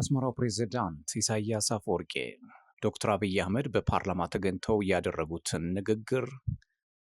የአስመራው ፕሬዝዳንት ኢሳያስ አፈወርቂ ዶክተር አብይ አህመድ በፓርላማ ተገኝተው ያደረጉትን ንግግር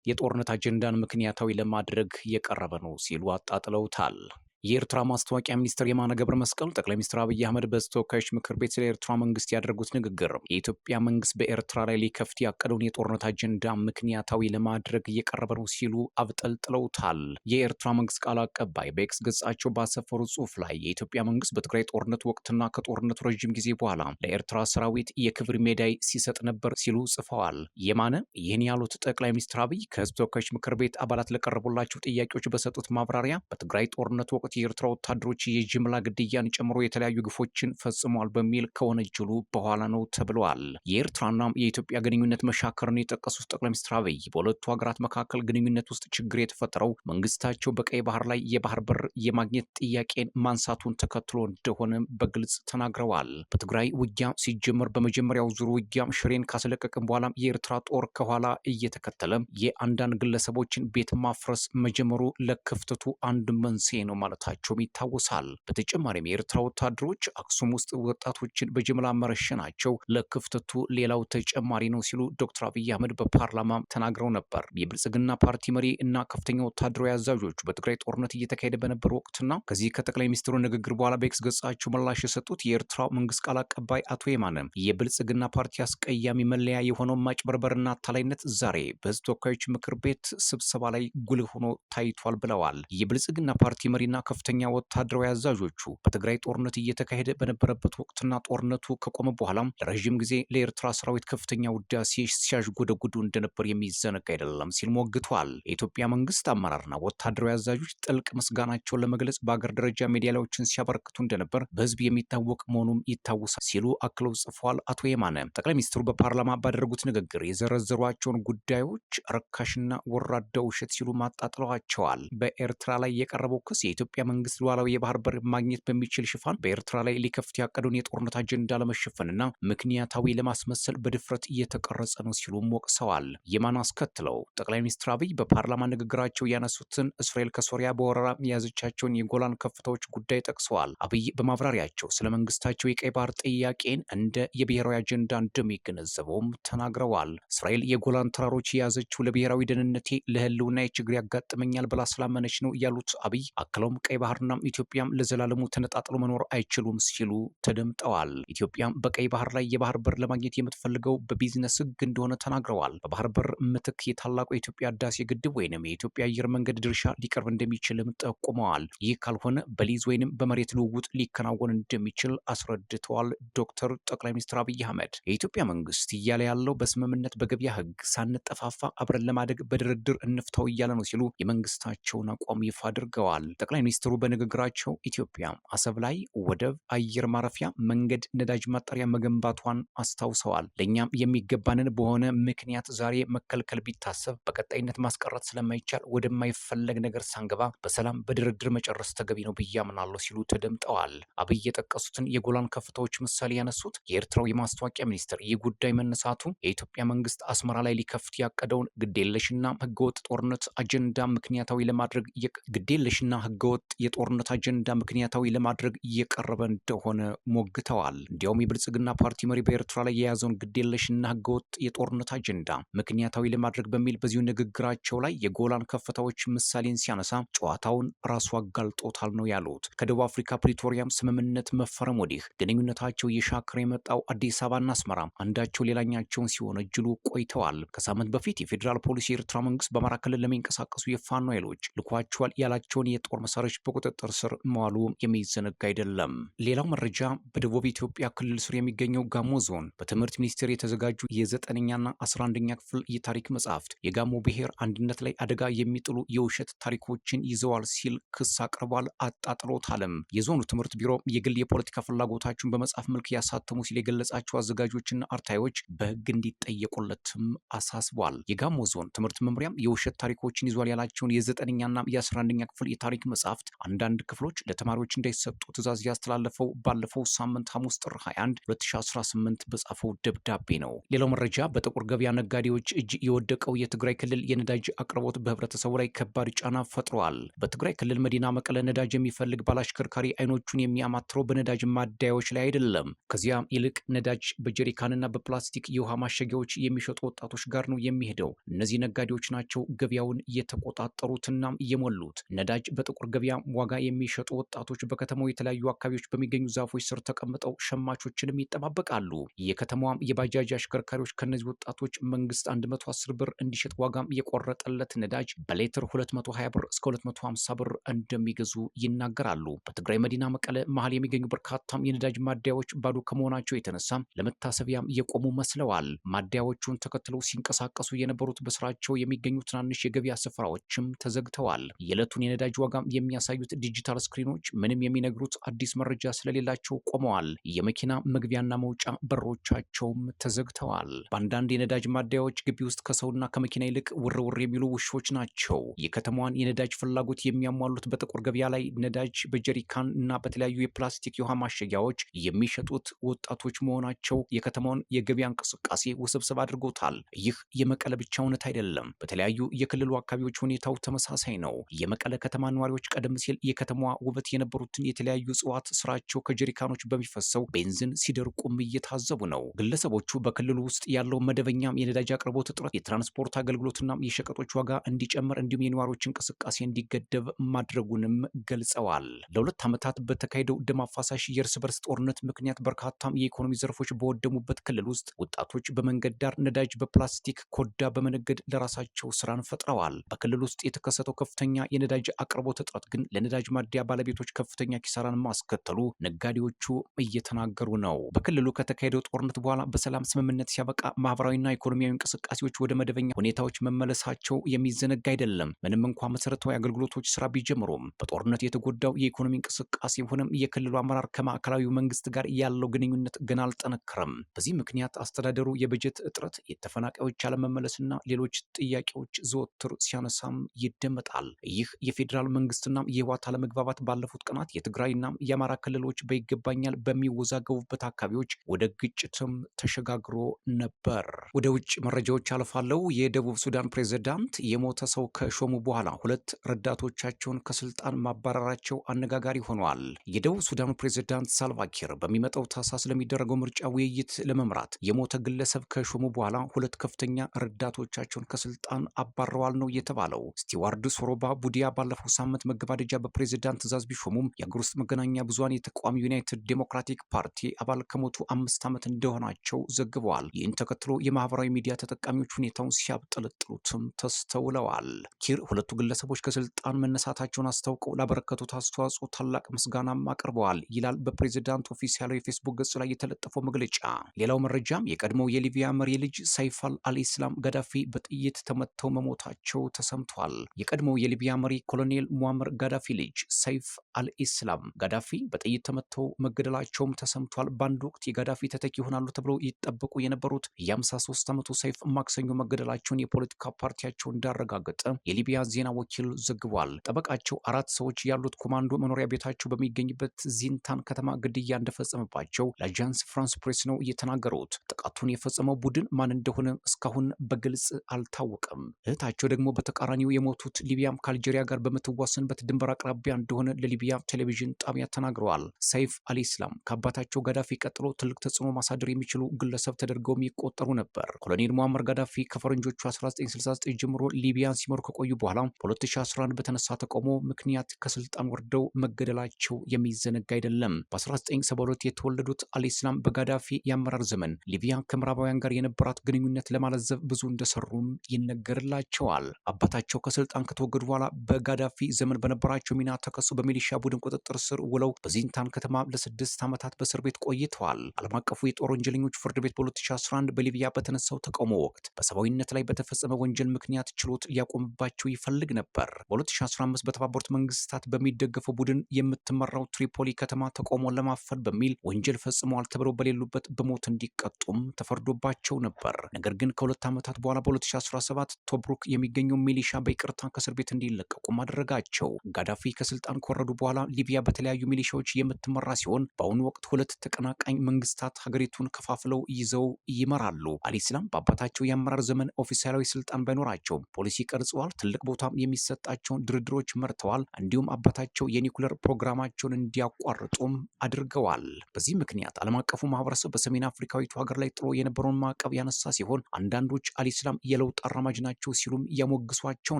የጦርነት አጀንዳን ምክንያታዊ ለማድረግ የቀረበ ነው ሲሉ አጣጥለውታል። የኤርትራ ማስታወቂያ ሚኒስትር የማነ ገብረ መስቀል ጠቅላይ ሚኒስትር አብይ አህመድ በተወካዮች ምክር ቤት ስለ ኤርትራ መንግስት ያደረጉት ንግግር የኢትዮጵያ መንግስት በኤርትራ ላይ ሊከፍት ያቀደውን የጦርነት አጀንዳ ምክንያታዊ ለማድረግ እየቀረበ ነው ሲሉ አብጠልጥለውታል። የኤርትራ መንግስት ቃል አቀባይ በኤክስ ገጻቸው ባሰፈሩ ጽሁፍ ላይ የኢትዮጵያ መንግስት በትግራይ ጦርነት ወቅትና ከጦርነቱ ረዥም ጊዜ በኋላ ለኤርትራ ሰራዊት የክብር ሜዳይ ሲሰጥ ነበር ሲሉ ጽፈዋል። የማነ ይህን ያሉት ጠቅላይ ሚኒስትር አብይ ከህዝብ ተወካዮች ምክር ቤት አባላት ለቀረቡላቸው ጥያቄዎች በሰጡት ማብራሪያ በትግራይ ጦርነት ወቅት የኤርትራ ወታደሮች የጅምላ ግድያን ጨምሮ የተለያዩ ግፎችን ፈጽመዋል በሚል ከወነጀሉ በኋላ ነው ተብለዋል። የኤርትራና የኢትዮጵያ ግንኙነት መሻከርን የጠቀሱት ጠቅላይ ሚኒስትር አብይ በሁለቱ ሀገራት መካከል ግንኙነት ውስጥ ችግር የተፈጠረው መንግስታቸው በቀይ ባህር ላይ የባህር በር የማግኘት ጥያቄን ማንሳቱን ተከትሎ እንደሆነ በግልጽ ተናግረዋል። በትግራይ ውጊያ ሲጀመር በመጀመሪያው ዙር ውጊያ ሽሬን ካስለቀቅን በኋላ የኤርትራ ጦር ከኋላ እየተከተለ የአንዳንድ ግለሰቦችን ቤት ማፍረስ መጀመሩ ለክፍተቱ አንድ መንስኤ ነው ማለታቸውም ይታወሳል። በተጨማሪም የኤርትራ ወታደሮች አክሱም ውስጥ ወጣቶችን በጅምላ መረሸናቸው ለክፍተቱ ሌላው ተጨማሪ ነው ሲሉ ዶክተር አብይ አህመድ በፓርላማ ተናግረው ነበር። የብልጽግና ፓርቲ መሪ እና ከፍተኛ ወታደራዊ አዛዦቹ በትግራይ ጦርነት እየተካሄደ በነበረ ወቅትና ከዚህ ከጠቅላይ ሚኒስትሩ ንግግር በኋላ በኤክስ ገጻቸው ምላሽ የሰጡት የኤርትራ መንግስት ቃል አቀባይ አቶ የማነ የብልጽግና ፓርቲ አስቀያሚ መለያ የሆነው ማጭበርበርና አታላይነት ዛሬ በህዝብ ተወካዮች ምክር ቤት ስብሰባ ላይ ጉልህ ሆኖ ታይቷል ብለዋል። የብልጽግና ፓርቲ መሪና ከፍተኛ ወታደራዊ አዛዦቹ በትግራይ ጦርነት እየተካሄደ በነበረበት ወቅትና ጦርነቱ ከቆመ በኋላም ለረዥም ጊዜ ለኤርትራ ሰራዊት ከፍተኛ ውዳሴ ሲያዥጎደጉዱ እንደነበር የሚዘነጋ አይደለም ሲል ሞግቷል። የኢትዮጵያ መንግስት አመራርና ወታደራዊ አዛዦች ጥልቅ ምስጋናቸውን ለመግለጽ በአገር ደረጃ ሜዳሊያዎችን ሲያበረክቱ እንደነበር በህዝብ የሚታወቅ መሆኑም ይታወሳል ሲሉ አክለው ጽፏል። አቶ የማነ ጠቅላይ ሚኒስትሩ በፓርላማ ባደረጉት ንግግር የዘረዘሯቸውን ጉዳዮች ርካሽና ወራዳ ውሸት ሲሉ ማጣጥለዋቸዋል። በኤርትራ ላይ የቀረበው ክስ የኢትዮጵያ መንግስት ሉዓላዊ የባህር በር ማግኘት በሚችል ሽፋን በኤርትራ ላይ ሊከፍት ያቀደውን የጦርነት አጀንዳ ለመሸፈንና ምክንያታዊ ለማስመሰል በድፍረት እየተቀረጸ ነው ሲሉም ወቅሰዋል። የማን አስከትለው ጠቅላይ ሚኒስትር አብይ በፓርላማ ንግግራቸው ያነሱትን እስራኤል ከሶሪያ በወረራ የያዘቻቸውን የጎላን ከፍታዎች ጉዳይ ጠቅሰዋል። አብይ በማብራሪያቸው ስለ መንግስታቸው የቀይ ባህር ጥያቄን እንደ የብሔራዊ አጀንዳ እንደሚገነዘበውም ተናግረዋል። እስራኤል የጎላን ተራሮች የያዘችው ለብሔራዊ ደህንነቴ ለህልውና ችግር ያጋጥመኛል ብላ ስላመነች ነው ያሉት አብይ አክለውም ቀይ ባህርና ኢትዮጵያም ለዘላለሙ ተነጣጥሎ መኖር አይችሉም ሲሉ ተደምጠዋል። ኢትዮጵያም በቀይ ባህር ላይ የባህር በር ለማግኘት የምትፈልገው በቢዝነስ ህግ እንደሆነ ተናግረዋል። በባህር በር ምትክ የታላቁ የኢትዮጵያ ህዳሴ ግድብ ወይንም የኢትዮጵያ አየር መንገድ ድርሻ ሊቀርብ እንደሚችልም ጠቁመዋል። ይህ ካልሆነ በሊዝ ወይንም በመሬት ልውውጥ ሊከናወን እንደሚችል አስረድተዋል። ዶክተር ጠቅላይ ሚኒስትር አብይ አህመድ የኢትዮጵያ መንግስት እያለ ያለው በስምምነት በገበያ ህግ ሳንጠፋፋ አብረን ለማደግ በድርድር እንፍታው እያለ ነው ሲሉ የመንግስታቸውን አቋም ይፋ አድርገዋል። ጠቅላይ ሚኒስትሩ በንግግራቸው ኢትዮጵያ አሰብ ላይ ወደብ፣ አየር ማረፊያ፣ መንገድ፣ ነዳጅ ማጣሪያ መገንባቷን አስታውሰዋል። ለእኛም የሚገባንን በሆነ ምክንያት ዛሬ መከልከል ቢታሰብ በቀጣይነት ማስቀረት ስለማይቻል ወደማይፈለግ ነገር ሳንገባ በሰላም በድርድር መጨረስ ተገቢ ነው ብዬ አምናለሁ ሲሉ ተደምጠዋል። አብይ የጠቀሱትን የጎላን ከፍታዎች ምሳሌ ያነሱት የኤርትራው የማስታወቂያ ሚኒስትር ይህ ጉዳይ መነሳቱ የኢትዮጵያ መንግስት አስመራ ላይ ሊከፍት ያቀደውን ግዴለሽና ህገወጥ ጦርነት አጀንዳ ምክንያታዊ ለማድረግ ግዴለሽና ህገወጥ የጦርነት አጀንዳ ምክንያታዊ ለማድረግ እየቀረበ እንደሆነ ሞግተዋል። እንዲያውም የብልጽግና ፓርቲ መሪ በኤርትራ ላይ የያዘውን ግዴለሽና ህገወጥ የጦርነት አጀንዳ ምክንያታዊ ለማድረግ በሚል በዚሁ ንግግራቸው ላይ የጎላን ከፍታዎች ምሳሌን ሲያነሳ ጨዋታውን ራሱ አጋልጦታል ነው ያሉት። ከደቡብ አፍሪካ ፕሪቶሪያም ስምምነት መፈረም ወዲህ ግንኙነታቸው እየሻከረ የመጣው አዲስ አበባና አስመራ አንዳቸው ሌላኛቸውን ሲወነጅሉ ቆይተዋል። ከሳምንት በፊት የፌዴራል ፖሊስ የኤርትራ መንግስት በአማራ ክልል ለሚንቀሳቀሱ የፋኖ ኃይሎች ልኳቸዋል ያላቸውን የጦር መሳሪያዎች በቁጥጥር ስር መዋሉ የሚዘነጋ አይደለም። ሌላው መረጃ በደቡብ ኢትዮጵያ ክልል ስር የሚገኘው ጋሞ ዞን በትምህርት ሚኒስቴር የተዘጋጁ የ9ኛና 11ኛ ክፍል የታሪክ መጽሐፍት የጋሞ ብሔር አንድነት ላይ አደጋ የሚጥሉ የውሸት ታሪኮችን ይዘዋል ሲል ክስ አቅርቧል። አጣጥሎታልም። የዞኑ ትምህርት ቢሮ የግል የፖለቲካ ፍላጎታቸውን በመጽሐፍ መልክ ያሳተሙ ሲል የገለጻቸው አዘጋጆችና አርታዮች በህግ እንዲጠየቁለትም አሳስቧል። የጋሞ ዞን ትምህርት መምሪያም የውሸት ታሪኮችን ይዟል ያላቸውን የ9ኛና የ11ኛ ክፍል የታሪክ መጽሐፍት መጽሐፍት አንዳንድ ክፍሎች ለተማሪዎች እንዳይሰጡ ትዕዛዝ ያስተላለፈው ባለፈው ሳምንት ሐሙስ ጥር 21 2018 በጻፈው ደብዳቤ ነው። ሌላው መረጃ በጥቁር ገበያ ነጋዴዎች እጅ የወደቀው የትግራይ ክልል የነዳጅ አቅርቦት በህብረተሰቡ ላይ ከባድ ጫና ፈጥሯል። በትግራይ ክልል መዲና መቀለ ነዳጅ የሚፈልግ ባለአሽከርካሪ አይኖቹን የሚያማትረው በነዳጅ ማደያዎች ላይ አይደለም። ከዚያም ይልቅ ነዳጅ በጀሪካንና በፕላስቲክ የውሃ ማሸጊያዎች የሚሸጡ ወጣቶች ጋር ነው የሚሄደው። እነዚህ ነጋዴዎች ናቸው ገበያውን የተቆጣጠሩትና የሞሉት። ነዳጅ በጥቁር ገበያ ዋጋ የሚሸጡ ወጣቶች በከተማው የተለያዩ አካባቢዎች በሚገኙ ዛፎች ስር ተቀምጠው ሸማቾችንም ይጠባበቃሉ። የከተማዋም የባጃጅ አሽከርካሪዎች ከነዚህ ወጣቶች መንግስት 110 ብር እንዲሸጥ ዋጋም የቆረጠለት ነዳጅ በሌትር 220 ብር እስከ 250 ብር እንደሚገዙ ይናገራሉ። በትግራይ መዲና መቀለ መሀል የሚገኙ በርካታም የነዳጅ ማደያዎች ባዶ ከመሆናቸው የተነሳ ለመታሰቢያም የቆሙ መስለዋል። ማደያዎቹን ተከትለው ሲንቀሳቀሱ የነበሩት በስራቸው የሚገኙ ትናንሽ የገበያ ስፍራዎችም ተዘግተዋል። የዕለቱን የነዳጅ ዋጋም የሚያሳዩት ዲጂታል ስክሪኖች ምንም የሚነግሩት አዲስ መረጃ ስለሌላቸው ቆመዋል። የመኪና መግቢያና መውጫ በሮቻቸውም ተዘግተዋል። በአንዳንድ የነዳጅ ማደያዎች ግቢ ውስጥ ከሰውና ከመኪና ይልቅ ውርውር የሚሉ ውሾች ናቸው። የከተማዋን የነዳጅ ፍላጎት የሚያሟሉት በጥቁር ገበያ ላይ ነዳጅ በጀሪካን እና በተለያዩ የፕላስቲክ የውሃ ማሸጊያዎች የሚሸጡት ወጣቶች መሆናቸው የከተማውን የገበያ እንቅስቃሴ ውስብስብ አድርጎታል። ይህ የመቀለ ብቻ እውነት አይደለም። በተለያዩ የክልሉ አካባቢዎች ሁኔታው ተመሳሳይ ነው። የመቀለ ከተማ ነዋሪዎች ቀደም ሲል የከተማዋ ውበት የነበሩትን የተለያዩ እጽዋት ስራቸው ከጀሪካኖች በሚፈሰው ቤንዚን ሲደርቁም እየታዘቡ ነው። ግለሰቦቹ በክልሉ ውስጥ ያለው መደበኛም የነዳጅ አቅርቦት እጥረት፣ የትራንስፖርት አገልግሎትና የሸቀጦች ዋጋ እንዲጨምር እንዲሁም የነዋሪዎች እንቅስቃሴ እንዲገደብ ማድረጉንም ገልጸዋል። ለሁለት ዓመታት በተካሄደው ደም አፋሳሽ የእርስ በርስ ጦርነት ምክንያት በርካታም የኢኮኖሚ ዘርፎች በወደሙበት ክልል ውስጥ ወጣቶች በመንገድ ዳር ነዳጅ በፕላስቲክ ኮዳ በመነገድ ለራሳቸው ስራን ፈጥረዋል። በክልል ውስጥ የተከሰተው ከፍተኛ የነዳጅ አቅርቦት እጥረት ግን ለነዳጅ ማደያ ባለቤቶች ከፍተኛ ኪሳራን ማስከተሉ ነጋዴዎቹ እየተናገሩ ነው። በክልሉ ከተካሄደው ጦርነት በኋላ በሰላም ስምምነት ሲያበቃ ማህበራዊና ኢኮኖሚያዊ እንቅስቃሴዎች ወደ መደበኛ ሁኔታዎች መመለሳቸው የሚዘነጋ አይደለም። ምንም እንኳ መሰረታዊ አገልግሎቶች ስራ ቢጀምሩም በጦርነት የተጎዳው የኢኮኖሚ እንቅስቃሴ ሆነም የክልሉ አመራር ከማዕከላዊ መንግስት ጋር ያለው ግንኙነት ገና አልጠነከረም። በዚህ ምክንያት አስተዳደሩ የበጀት እጥረት፣ የተፈናቃዮች አለመመለስና ሌሎች ጥያቄዎች ዘወትር ሲያነሳም ይደመጣል። ይህ የፌዴራል መንግስትና የህወሓት አለመግባባት ባለፉት ቀናት የትግራይና የአማራ ክልሎች በይገባኛል በሚወዛገቡበት አካባቢዎች ወደ ግጭትም ተሸጋግሮ ነበር። ወደ ውጭ መረጃዎች አልፋለው። የደቡብ ሱዳን ፕሬዝዳንት የሞተ ሰው ከሾሙ በኋላ ሁለት ረዳቶቻቸውን ከስልጣን ማባረራቸው አነጋጋሪ ሆኗል። የደቡብ ሱዳኑ ፕሬዝዳንት ሳልቫኪር በሚመጣው ታህሳስ ለሚደረገው ምርጫ ውይይት ለመምራት የሞተ ግለሰብ ከሾሙ በኋላ ሁለት ከፍተኛ ረዳቶቻቸውን ከስልጣን አባረዋል ነው የተባለው። ስቲዋርድ ሶሮባ ቡዲያ ባለፈው ሳምንት መገባደጃ በፕሬዝዳንት ትዕዛዝ ቢሾሙም የአገር ውስጥ መገናኛ ብዙሃን የተቃዋሚ ዩናይትድ ዴሞክራቲክ ፓርቲ አባል ከሞቱ 5 ዓመት እንደሆናቸው ዘግበዋል። ይህን ተከትሎ የማህበራዊ ሚዲያ ተጠቃሚዎች ሁኔታውን ሲያብጠለጥሉትም ተስተውለዋል። ኪር ሁለቱ ግለሰቦች ከስልጣን መነሳታቸውን አስታውቀው ላበረከቱት አስተዋጽኦ ታላቅ ምስጋናም አቅርበዋል ይላል በፕሬዝዳንት ኦፊሲያላዊ የፌስቡክ ገጽ ላይ የተለጠፈው መግለጫ። ሌላው መረጃም የቀድሞው የሊቢያ መሪ ልጅ ሰይፍ አልኢስላም ጋዳፊ በጥይት ተመተው መሞታቸው ተሰምቷል። የቀድሞው የሊቢያ መሪ ኮሎኔል ሙአመር ጋዳፊ ልጅ ሰይፍ አልኢስላም ጋዳፊ በጥይት ተመተው መገደላቸውም ተሰምቷል። በአንድ ወቅት የጋዳፊ ተተኪ ይሆናሉ ተብለው ይጠበቁ የነበሩት የ53 ዓመቱ ሰይፍ ማክሰኞ መገደላቸውን የፖለቲካ ፓርቲያቸው እንዳረጋገጠ የሊቢያ ዜና ወኪል ዘግቧል። ጠበቃቸው 4 ሰዎች ያሉት ኮማንዶ መኖሪያ ቤታቸው በሚገኝበት ዚንታን ከተማ ግድያ እንደፈጸመባቸው ለአጃንስ ፍራንስ ፕሬስ ነው የተናገሩት። ጥቃቱን የፈጸመው ቡድን ማን እንደሆነ እስካሁን በግልጽ አልታወቀም። እህታቸው ደግሞ በተቃራኒው የሞቱት ሊቢያም ከአልጄሪያ ጋር በምትዋሰንበት ድንበር አቅራቢያ እንደሆነ ለሊቢያ ቴሌቪዥን ጣቢያ ተናግረዋል። ሰይፍ አልኢስላም ከአባታቸው ጋዳፊ ቀጥሎ ትልቅ ተጽዕኖ ማሳደር የሚችሉ ግለሰብ ተደርገው የሚቆጠሩ ነበር። ኮሎኔል ሙአመር ጋዳፊ ከፈረንጆቹ 1969 ጀምሮ ሊቢያን ሲመሩ ከቆዩ በኋላ በ2011 በተነሳ ተቃውሞ ምክንያት ከስልጣን ወርደው መገደላቸው የሚዘነጋ አይደለም። በ1972 የተወለዱት አልኢስላም በጋዳፊ የአመራር ዘመን ሊቢያ ከምዕራባውያን ጋር የነበራት ግንኙነት ለማለዘብ ብዙ እንደሰሩም ይነገርላቸዋል። አባታቸው ከስልጣን ከተወገዱ በኋላ በጋዳፊ ዘመን በነበራቸው ሚና ተከሱ በሚሊሻ ቡድን ቁጥጥር ስር ውለው በዚንታን ከተማ ለ6 ዓመታት በእስር ቤት ቆይተዋል። ዓለም አቀፉ የጦር ወንጀለኞች ፍርድ ቤት በ2011 በሊቢያ በተነሳው ተቃውሞ ወቅት በሰብአዊነት ላይ በተፈጸመ ወንጀል ምክንያት ችሎት ሊያቆምባቸው ይፈልግ ነበር። በ2015 በተባበሩት መንግስታት በሚደገፈው ቡድን የምትመራው ትሪፖሊ ከተማ ተቃውሞን ለማፈን በሚል ወንጀል ፈጽመዋል ተብለው በሌሉበት በሞት እንዲቀጡም ተፈርዶባቸው ነበር። ነገር ግን ከ2 ዓመታት በኋላ በ2017 ቶብሩክ የሚገኘው ሚሊሻ በይቅርታ ከእስር ቤት እንዲለቀቁ ማድረጋቸው ጋዳፊ ከስልጣን ከወረዱ በኋላ ሊቢያ በተለያዩ ሚሊሻዎች የምትመራ ሲሆን በአሁኑ ወቅት ሁለት ተቀናቃኝ መንግስታት ሀገሪቱን ከፋፍለው ይዘው ይመራሉ። አልኢስላም በአባታቸው የአመራር ዘመን ኦፊሴላዊ ስልጣን ባይኖራቸውም ፖሊሲ ቀርጸዋል። ትልቅ ቦታም የሚሰጣቸውን ድርድሮች መርተዋል። እንዲሁም አባታቸው የኒኩለር ፕሮግራማቸውን እንዲያቋርጡም አድርገዋል። በዚህ ምክንያት ዓለም አቀፉ ማህበረሰብ በሰሜን አፍሪካዊቱ ሀገር ላይ ጥሎ የነበረውን ማዕቀብ ያነሳ ሲሆን አንዳንዶች አልኢስላም የለውጥ አራማጅ ናቸው ሲሉም ያሞግሷቸው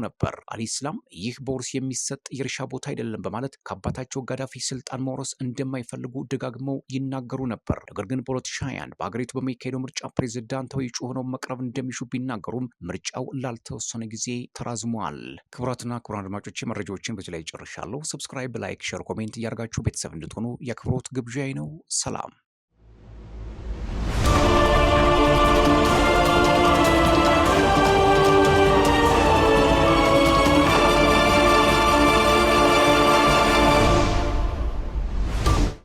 ነበር። አልኢስላም ይህ በውርስ የሚሰጥ የእርሻ ቦታ አይደለም በማለት ከአባታቸው ጋዳፊ ስልጣን መውረስ እንደማይፈልጉ ደጋግመው ይናገሩ ነበር። ነገር ግን በ2021 በሀገሪቱ በሚካሄደው ምርጫ ፕሬዝዳንታዊ እጩ ሆነው መቅረብ እንደሚሹ ቢናገሩም ምርጫው ላልተወሰነ ጊዜ ተራዝሟል። ክቡራትና ክቡራን አድማጮች መረጃዎችን በዚህ ላይ ጨርሻለሁ። ሰብስክራይብ፣ ላይክ፣ ሼር፣ ኮሜንት እያደርጋችሁ ቤተሰብ እንድትሆኑ የአክብሮት ግብዣዬ ነው። ሰላም።